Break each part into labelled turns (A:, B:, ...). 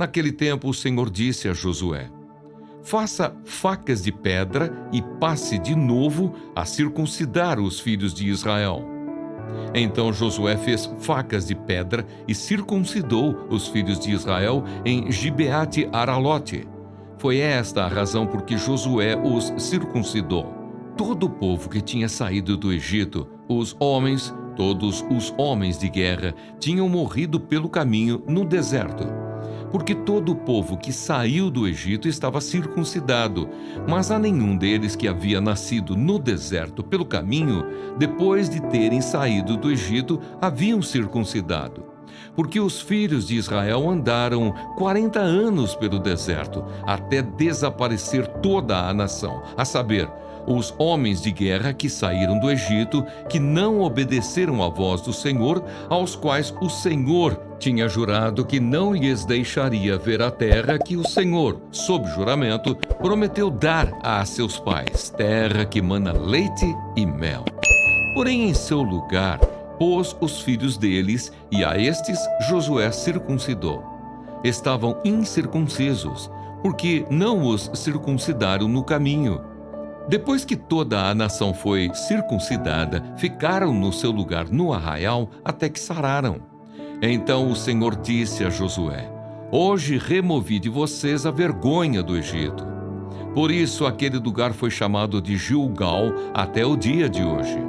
A: Naquele tempo o Senhor disse a Josué: faça facas de pedra e passe de novo a circuncidar os filhos de Israel. Então Josué fez facas de pedra e circuncidou os filhos de Israel em Gibeate Aralote. Foi esta a razão por que Josué os circuncidou. Todo o povo que tinha saído do Egito, os homens, todos os homens de guerra, tinham morrido pelo caminho no deserto. Porque todo o povo que saiu do Egito estava circuncidado, mas a nenhum deles que havia nascido no deserto pelo caminho, depois de terem saído do Egito, haviam circuncidado. Porque os filhos de Israel andaram 40 anos pelo deserto, até desaparecer toda a nação, a saber, os homens de guerra que saíram do Egito, que não obedeceram à voz do Senhor, aos quais o Senhor tinha jurado que não lhes deixaria ver a terra que o Senhor, sob juramento, prometeu dar a seus pais, terra que mana leite e mel. Porém, em seu lugar, pôs os filhos deles, e a estes Josué circuncidou. Estavam incircuncisos, porque não os circuncidaram no caminho. Depois que toda a nação foi circuncidada, ficaram no seu lugar no arraial até que sararam. Então o Senhor disse a Josué: hoje removi de vocês a vergonha do Egito. Por isso aquele lugar foi chamado de Gilgal até o dia de hoje.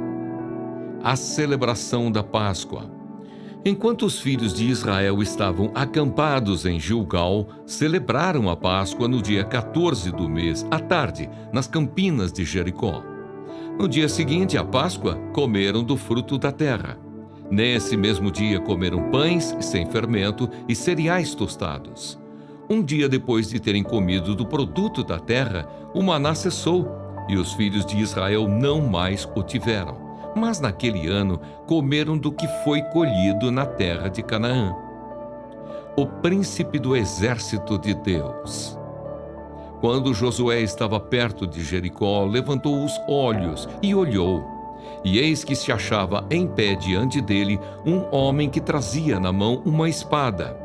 A: A celebração da Páscoa. Enquanto os filhos de Israel estavam acampados em Gilgal, celebraram a Páscoa no dia 14 do mês, à tarde, nas campinas de Jericó. No dia seguinte à Páscoa, comeram do fruto da terra. Nesse mesmo dia comeram pães sem fermento e cereais tostados. Um dia depois de terem comido do produto da terra, o maná cessou, e os filhos de Israel não mais o tiveram. Mas naquele ano comeram do que foi colhido na terra de Canaã. O príncipe do exército de Deus. Quando Josué estava perto de Jericó, levantou os olhos e olhou. E eis que se achava em pé diante dele um homem que trazia na mão uma espada.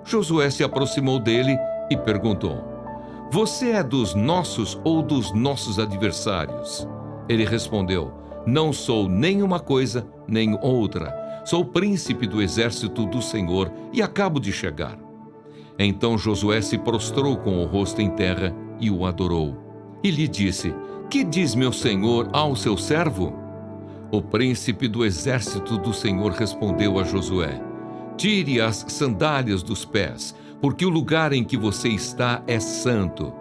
A: Josué se aproximou dele e perguntou: você é dos nossos ou dos nossos adversários? Ele respondeu: não sou nem uma coisa, nem outra. Sou príncipe do exército do Senhor e acabo de chegar. Então Josué se prostrou com o rosto em terra e o adorou. E lhe disse: que diz meu senhor ao seu servo? O príncipe do exército do Senhor respondeu a Josué: tire as sandálias dos pés, porque o lugar em que você está é santo.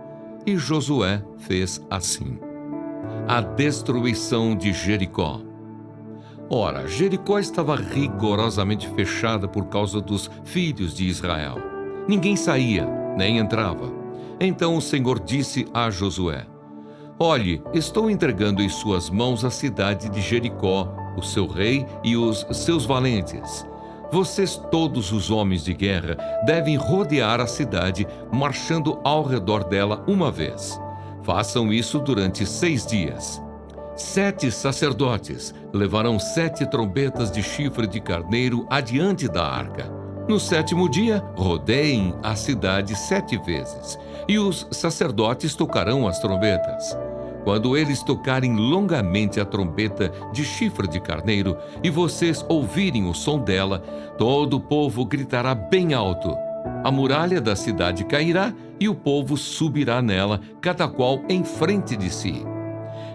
A: E Josué fez assim. A destruição de Jericó. Ora, Jericó estava rigorosamente fechada por causa dos filhos de Israel. Ninguém saía, nem entrava. Então o Senhor disse a Josué: olhe, estou entregando em suas mãos a cidade de Jericó, o seu rei e os seus valentes. Vocês, todos os homens de guerra, devem rodear a cidade, marchando ao redor dela uma vez. Façam isso durante 6 dias. 7 sacerdotes levarão 7 trombetas de chifre de carneiro adiante da arca. No 7º dia, rodeiem a cidade 7 vezes, e os sacerdotes tocarão as trombetas. Quando eles tocarem longamente a trombeta de chifre de carneiro e vocês ouvirem o som dela, todo o povo gritará bem alto. A muralha da cidade cairá e o povo subirá nela, cada qual em frente de si.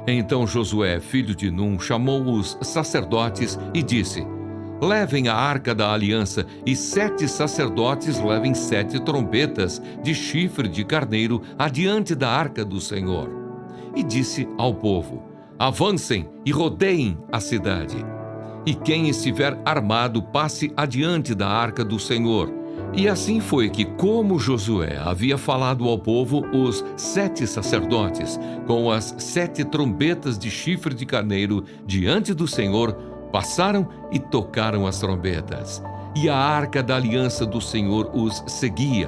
A: Então Josué, filho de Num, chamou os sacerdotes e disse: levem a arca da aliança e 7 sacerdotes levem 7 trombetas de chifre de carneiro adiante da arca do Senhor. E disse ao povo: avancem e rodeiem a cidade. E quem estiver armado passe adiante da arca do Senhor. E assim foi que, como Josué havia falado ao povo, os 7 sacerdotes, com as 7 trombetas de chifre de carneiro diante do Senhor, passaram e tocaram as trombetas. E a arca da aliança do Senhor os seguia.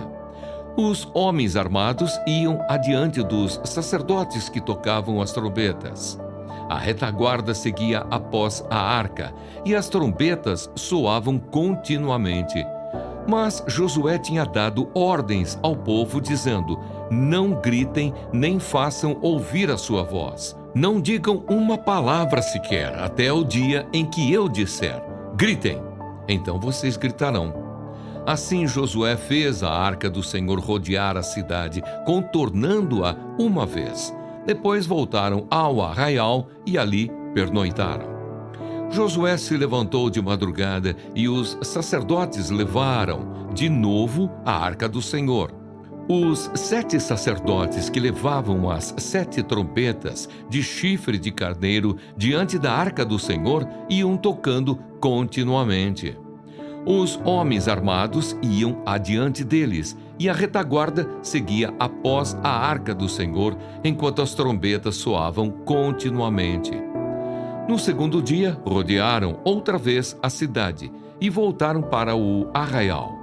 A: Os homens armados iam adiante dos sacerdotes que tocavam as trombetas. A retaguarda seguia após a arca, e as trombetas soavam continuamente. Mas Josué tinha dado ordens ao povo, dizendo: não gritem, nem façam ouvir a sua voz. Não digam uma palavra sequer, até o dia em que eu disser: gritem, então vocês gritarão. Assim Josué fez a arca do Senhor rodear a cidade, contornando-a uma vez. Depois voltaram ao arraial e ali pernoitaram. Josué se levantou de madrugada e os sacerdotes levaram de novo a arca do Senhor. Os 7 sacerdotes que levavam as 7 trompetas de chifre de carneiro diante da arca do Senhor iam tocando continuamente. Os homens armados iam adiante deles e a retaguarda seguia após a arca do Senhor, enquanto as trombetas soavam continuamente. No segundo dia, rodearam outra vez a cidade e voltaram para o arraial.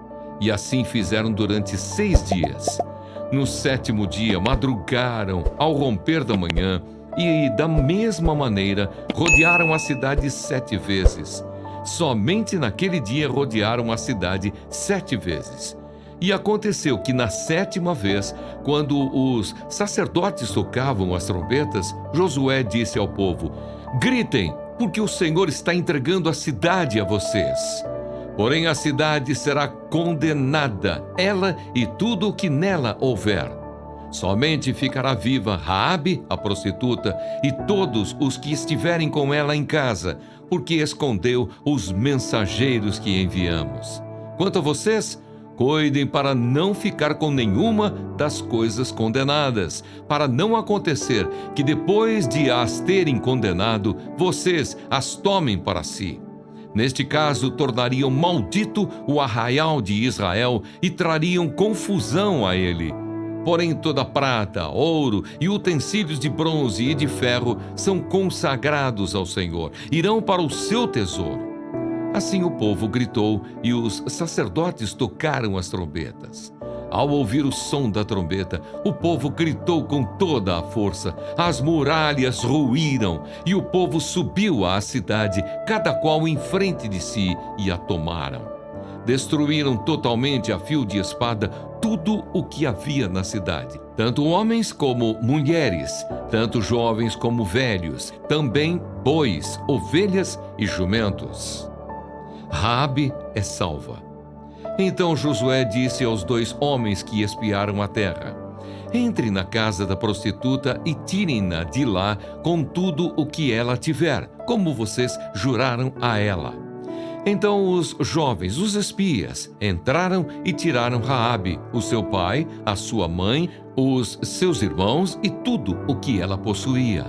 A: E assim fizeram durante 6 dias. No 7º dia, madrugaram ao romper da manhã e, da mesma maneira, rodearam a cidade 7 vezes. Somente naquele dia rodearam a cidade 7 vezes. E aconteceu que na 7ª vez, quando os sacerdotes tocavam as trombetas, Josué disse ao povo: gritem, porque o Senhor está entregando a cidade a vocês. Porém a cidade será condenada, ela e tudo o que nela houver. Somente ficará viva Raabe, a prostituta, e todos os que estiverem com ela em casa, porque escondeu os mensageiros que enviamos. Quanto a vocês, cuidem para não ficar com nenhuma das coisas condenadas, para não acontecer que depois de as terem condenado, vocês as tomem para si. Neste caso, tornariam maldito o arraial de Israel e trariam confusão a ele. Porém, toda prata, ouro e utensílios de bronze e de ferro são consagrados ao Senhor, irão para o seu tesouro. Assim o povo gritou e os sacerdotes tocaram as trombetas. Ao ouvir o som da trombeta, o povo gritou com toda a força. As muralhas ruíram e o povo subiu à cidade, cada qual em frente de si, e a tomaram. Destruíram totalmente a fio de espada tudo o que havia na cidade, tanto homens como mulheres, tanto jovens como velhos, também bois, ovelhas e jumentos. Raabe é salva. Então Josué disse aos 2 homens que espiaram a terra: entrem na casa da prostituta e tirem-na de lá com tudo o que ela tiver, como vocês juraram a ela. Então os jovens, os espias, entraram e tiraram Raabe, o seu pai, a sua mãe, os seus irmãos e tudo o que ela possuía.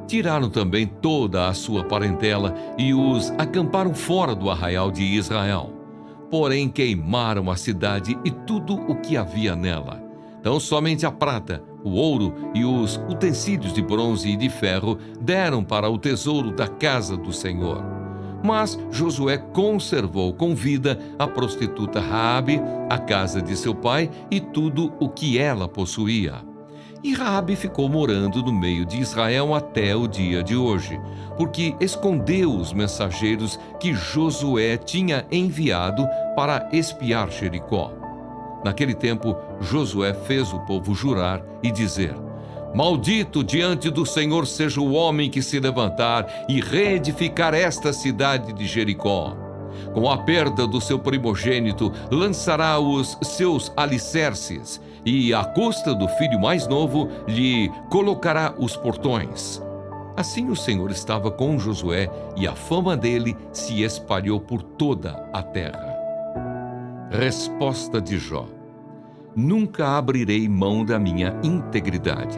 A: Tiraram também toda a sua parentela e os acamparam fora do arraial de Israel. Porém queimaram a cidade e tudo o que havia nela. Então somente a prata, o ouro e os utensílios de bronze e de ferro deram para o tesouro da casa do Senhor. Mas Josué conservou com vida a prostituta Raabe, a casa de seu pai e tudo o que ela possuía. E Raabe ficou morando no meio de Israel até o dia de hoje, porque escondeu os mensageiros que Josué tinha enviado para espiar Jericó. Naquele tempo, Josué fez o povo jurar e dizer: maldito diante do Senhor seja o homem que se levantar e reedificar esta cidade de Jericó. Com a perda do seu primogênito, lançará os seus alicerces, e à custa do filho mais novo lhe colocará os portões. Assim o Senhor estava com Josué, e a fama dele se espalhou por toda a terra. Resposta de Jó: nunca abrirei mão da minha integridade.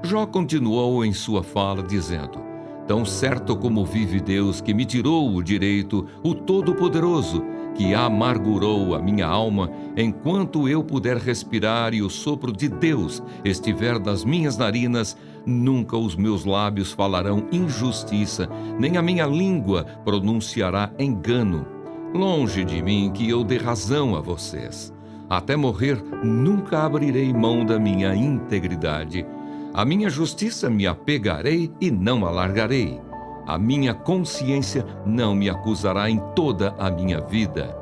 A: Jó continuou em sua fala, dizendo: tão certo como vive Deus, que me tirou o direito, o Todo-Poderoso, que amargurou a minha alma, enquanto eu puder respirar e o sopro de Deus estiver nas minhas narinas, nunca os meus lábios falarão injustiça, nem a minha língua pronunciará engano. Longe de mim que eu dê razão a vocês. Até morrer, nunca abrirei mão da minha integridade. A minha justiça me apegarei e não a largarei. A minha consciência não me acusará em toda a minha vida.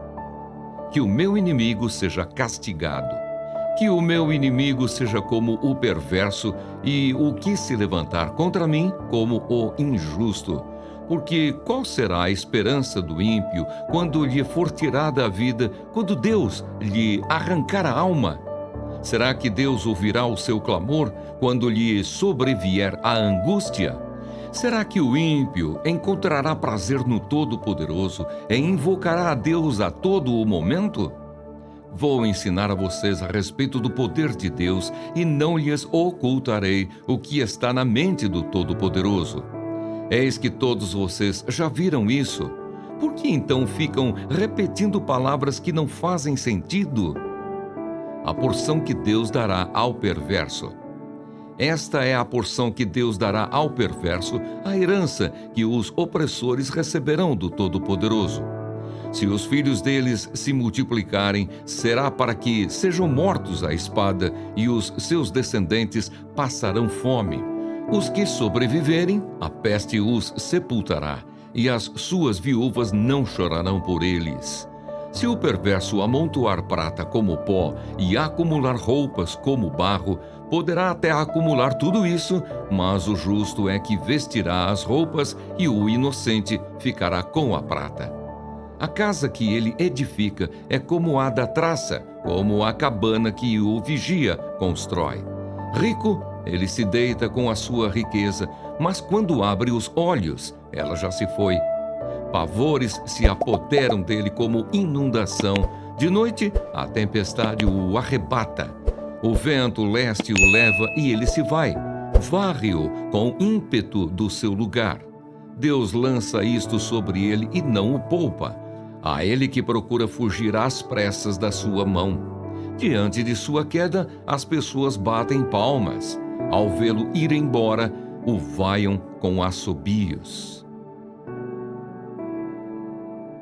A: que o meu inimigo seja castigado. Que o meu inimigo seja como o perverso e o que se levantar contra mim como o injusto. Porque qual será a esperança do ímpio quando lhe for tirada a vida, quando Deus lhe arrancar a alma? Será que Deus ouvirá o seu clamor quando lhe sobrevier a angústia? Será que o ímpio encontrará prazer no Todo-Poderoso e invocará a Deus a todo o momento? Vou ensinar a vocês a respeito do poder de Deus e não lhes ocultarei o que está na mente do Todo-Poderoso. Eis que todos vocês já viram isso. Por que então ficam repetindo palavras que não fazem sentido? A porção que Deus dará ao perverso. Esta é a porção que Deus dará ao perverso, a herança que os opressores receberão do Todo-Poderoso. Se os filhos deles se multiplicarem, será para que sejam mortos à espada, e os seus descendentes passarão fome. Os que sobreviverem, a peste os sepultará, e as suas viúvas não chorarão por eles. Se o perverso amontoar prata como pó e acumular roupas como barro, poderá até acumular tudo isso, mas o justo é que vestirá as roupas e o inocente ficará com a prata. A casa que ele edifica é como a da traça, como a cabana que o vigia constrói. Rico, ele se deita com a sua riqueza, mas quando abre os olhos, ela já se foi. Pavores se apoderam dele como inundação. De noite, a tempestade o arrebata. O vento leste o leva e ele se vai. Varre-o com ímpeto do seu lugar. Deus lança isto sobre ele e não o poupa. A ele que procura fugir às pressas da sua mão. Diante de sua queda, as pessoas batem palmas. Ao vê-lo ir embora, o vaiam com assobios.